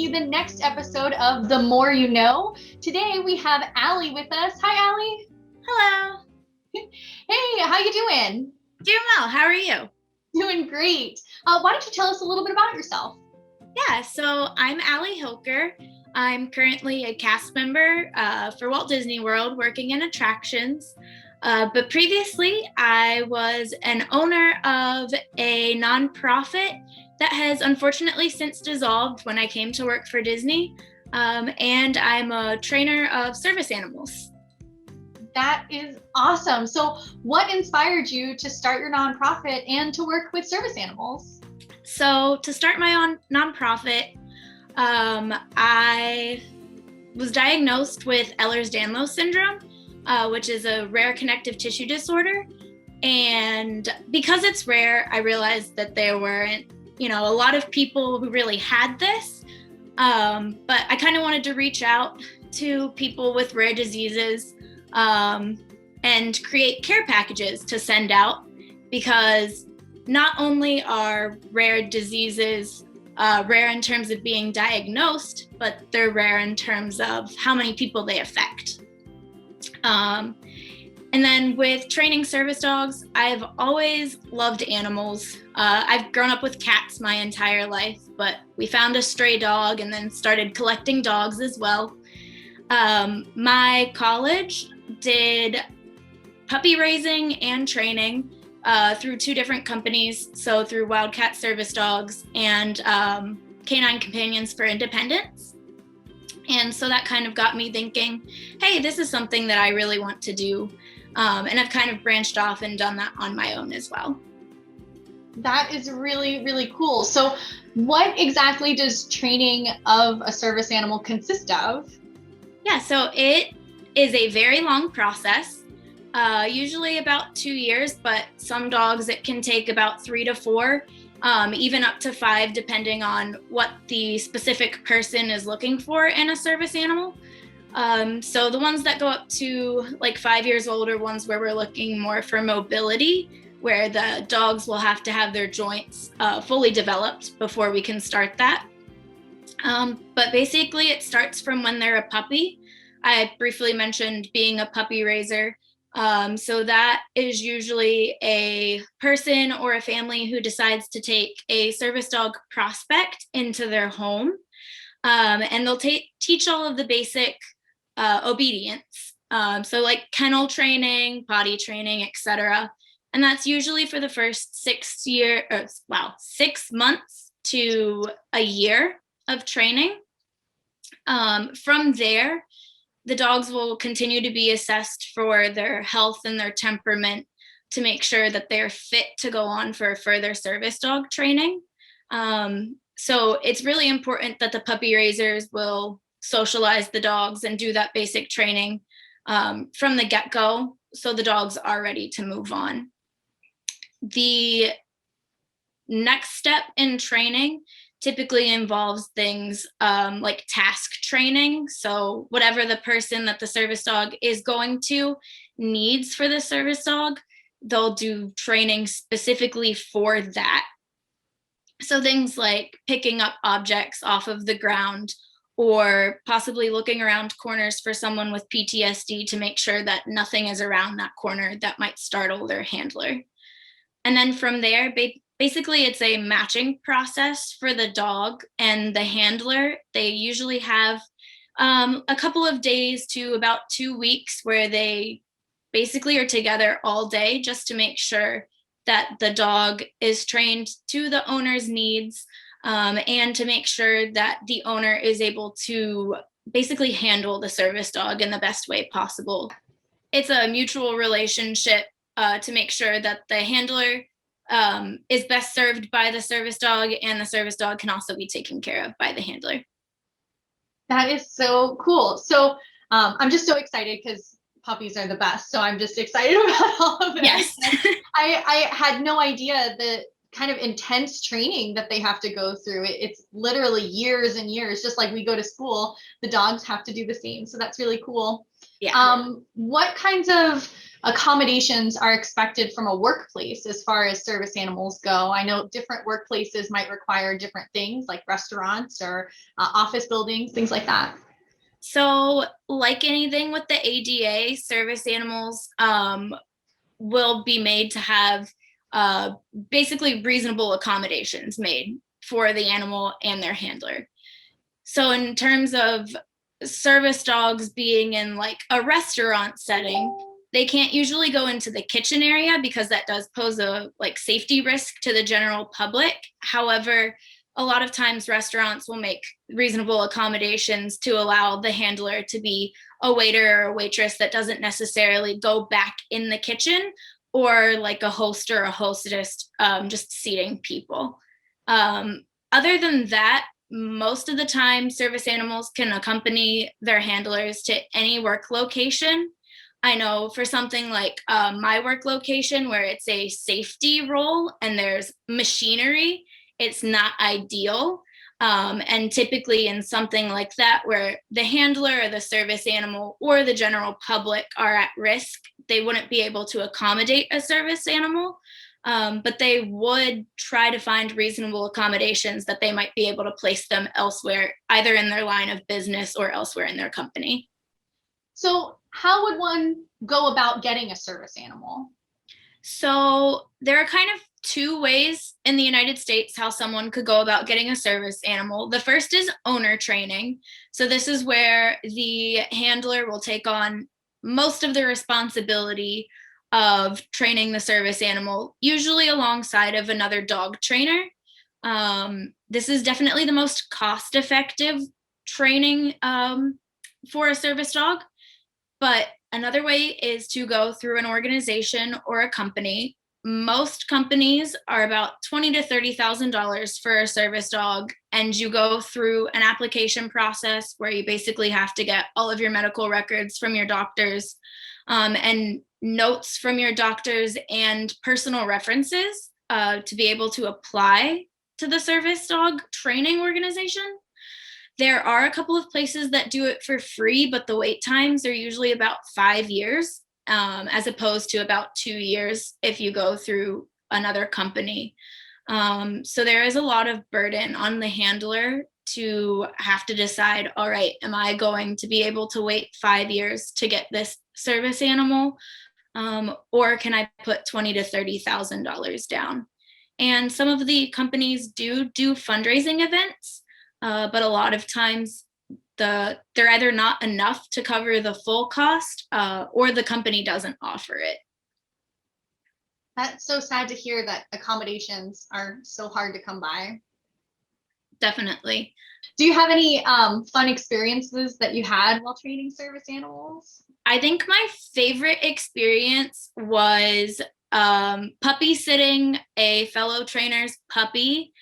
you the next episode of The More You Know. Today we have Ali with us. Hi, Ali. Hello. Hey, how you doing? Doing well. How are you? Doing great. Why don't you tell us a little bit about yourself? Yeah, so I'm Ali Hilker. I'm currently a cast member for Walt Disney World working in attractions. But previously, I was an owner of a nonprofit that has unfortunately since dissolved when I came to work for Disney. And I'm a trainer of service animals. That is awesome. So, what inspired you to start your nonprofit and to work with service animals? So, to start my own nonprofit, I was diagnosed with Ehlers-Danlos syndrome, which is a rare connective tissue disorder. And because it's rare, I realized that there weren't, a lot of people who really had this. But I kind of wanted to reach out to people with rare diseases and create care packages to send out, because not only are rare diseases rare in terms of being diagnosed, but they're rare in terms of how many people they affect. And then with training service dogs, I've always loved animals. I've grown up with cats my entire life, but we found a stray dog and then started collecting dogs as well. My college did puppy raising and training through two different companies. So through WildCat Service Dogs and Canine Companions for Independence. And so that kind of got me thinking, hey, this is something that I really want to do. And I've kind of branched off and done that on my own as well. That is really, really cool. So what exactly does training of a service animal consist of? Yeah, so it is a very long process, usually about 2 years, but some dogs it can take about 3 to 4, even up to 5, depending on what the specific person is looking for in a service animal. So the ones that go up to like 5 years old are ones where we're looking more for mobility, where the dogs will have to have their joints fully developed before we can start that. But basically it starts from when they're a puppy. I briefly mentioned being a puppy raiser. So that is usually a person or a family who decides to take a service dog prospect into their home. And they'll teach all of the basic obedience. So like kennel training, potty training, etc. And that's usually for the first 6 months to a year of training. From there, the dogs will continue to be assessed for their health and their temperament to make sure that they're fit to go on for further service dog training. So it's really important that the puppy raisers will socialize the dogs and do that basic training from the get-go, so the dogs are ready to move on. The next step in training typically involves things like task training. So whatever the person that the service dog is going to needs for the service dog, they'll do training specifically for that. So things like picking up objects off of the ground, or possibly looking around corners for someone with PTSD to make sure that nothing is around that corner that might startle their handler. And then from there, basically it's a matching process for the dog and the handler. They usually have a couple of days to about 2 weeks where they basically are together all day just to make sure that the dog is trained to the owner's needs, and to make sure that the owner is able to basically handle the service dog in the best way possible. It's a mutual relationship to make sure that the handler is best served by the service dog, and the service dog can also be taken care of by the handler. That is so cool. So I'm just so excited because puppies are the best. So I'm just excited about all of it. Yes. I had no idea that kind of intense training that they have to go through. It's literally years and years, just like we go to school, the dogs have to do the same. So that's really cool. Yeah. What kinds of accommodations are expected from a workplace as far as service animals go? I know different workplaces might require different things, like restaurants or office buildings, things like that. So, like anything with the ADA, service animals will be made to have uh, basically reasonable accommodations made for the animal and their handler. So, in terms of service dogs being in like a restaurant setting, they can't usually go into the kitchen area because that does pose a like safety risk to the general public. However, a lot of times restaurants will make reasonable accommodations to allow the handler to be a waiter or a waitress that doesn't necessarily go back in the kitchen, or like a host or a hostess just seating people. Other than that, most of the time, service animals can accompany their handlers to any work location. I know for something like my work location, where it's a safety role and there's machinery, it's not ideal. And typically, in something like that, where the handler or the service animal or the general public are at risk, they wouldn't be able to accommodate a service animal. But they would try to find reasonable accommodations that they might be able to place them elsewhere, either in their line of business or elsewhere in their company. So, how would one go about getting a service animal? So there are kind of two ways in the United States how someone could go about getting a service animal. The first is owner training. So this is where the handler will take on most of the responsibility of training the service animal, usually alongside of another dog trainer. This is definitely the most cost-effective training for a service dog. But another way is to go through an organization or a company. Most companies are about $20,000 to $30,000 for a service dog, and you go through an application process where you basically have to get all of your medical records from your doctors, and notes from your doctors and personal references to be able to apply to the service dog training organization. There are a couple of places that do it for free, but the wait times are usually about 5 years, as opposed to about 2 years if you go through another company. So there is a lot of burden on the handler to have to decide, all right, am I going to be able to wait 5 years to get this service animal? Or can I put $20,000 to $30,000 down? And some of the companies do fundraising events, but a lot of times they're either not enough to cover the full cost, or the company doesn't offer it. That's so sad to hear that accommodations are so hard to come by. Definitely. Do you have any fun experiences that you had while training service animals? I think my favorite experience was puppy sitting a fellow trainer's puppy,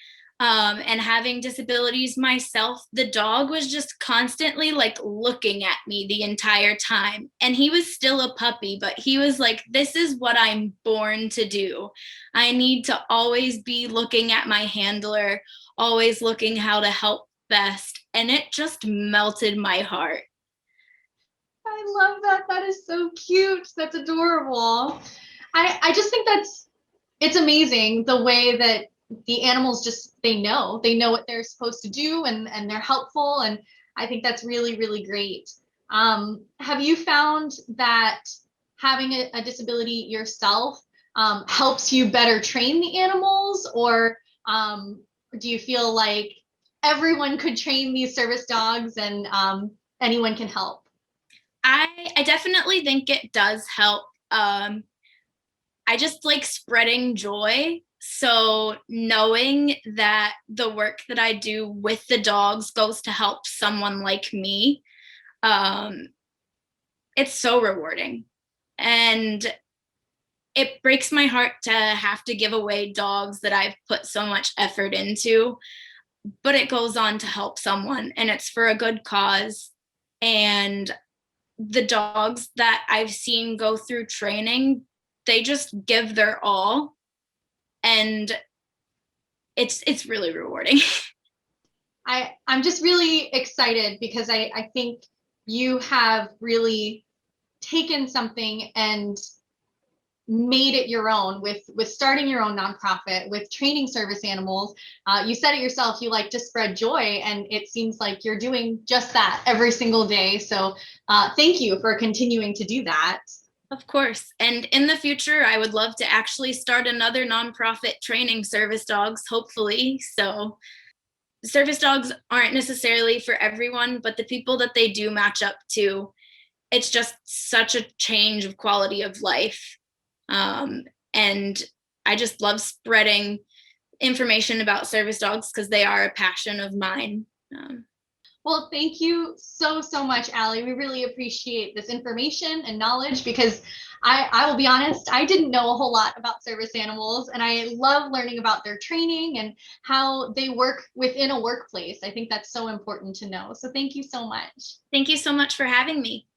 and having disabilities myself. The dog was just constantly like looking at me the entire time. And he was still a puppy, but he was like, this is what I'm born to do. I need to always be looking at my handler, always looking how to help best. And it just melted my heart. I love that. That is so cute. That's adorable. I just think it's amazing the way that the animals just they know what they're supposed to do, and they're helpful, and I think that's really really great. Have you found that having a disability yourself helps you better train the animals, or do you feel like everyone could train these service dogs, and anyone can help? I definitely think it does help. I just like spreading joy. So knowing that the work that I do with the dogs goes to help someone like me, um, it's so rewarding. And it breaks my heart to have to give away dogs that I've put so much effort into, but it goes on to help someone and it's for a good cause. And the dogs that I've seen go through training, they just give their all. And it's really rewarding. I'm just really excited because I think you have really taken something and made it your own with starting your own nonprofit, with training service animals. You said it yourself, you like to spread joy, and it seems like you're doing just that every single day. So thank you for continuing to do that. Of course. And in the future, I would love to actually start another nonprofit training service dogs, hopefully. So service dogs aren't necessarily for everyone, but the people that they do match up to, it's just such a change of quality of life. And I just love spreading information about service dogs because they are a passion of mine. Well, thank you so much, Ali. We really appreciate this information and knowledge because I will be honest, I didn't know a whole lot about service animals, and I love learning about their training and how they work within a workplace. I think that's so important to know. So thank you so much. Thank you so much for having me.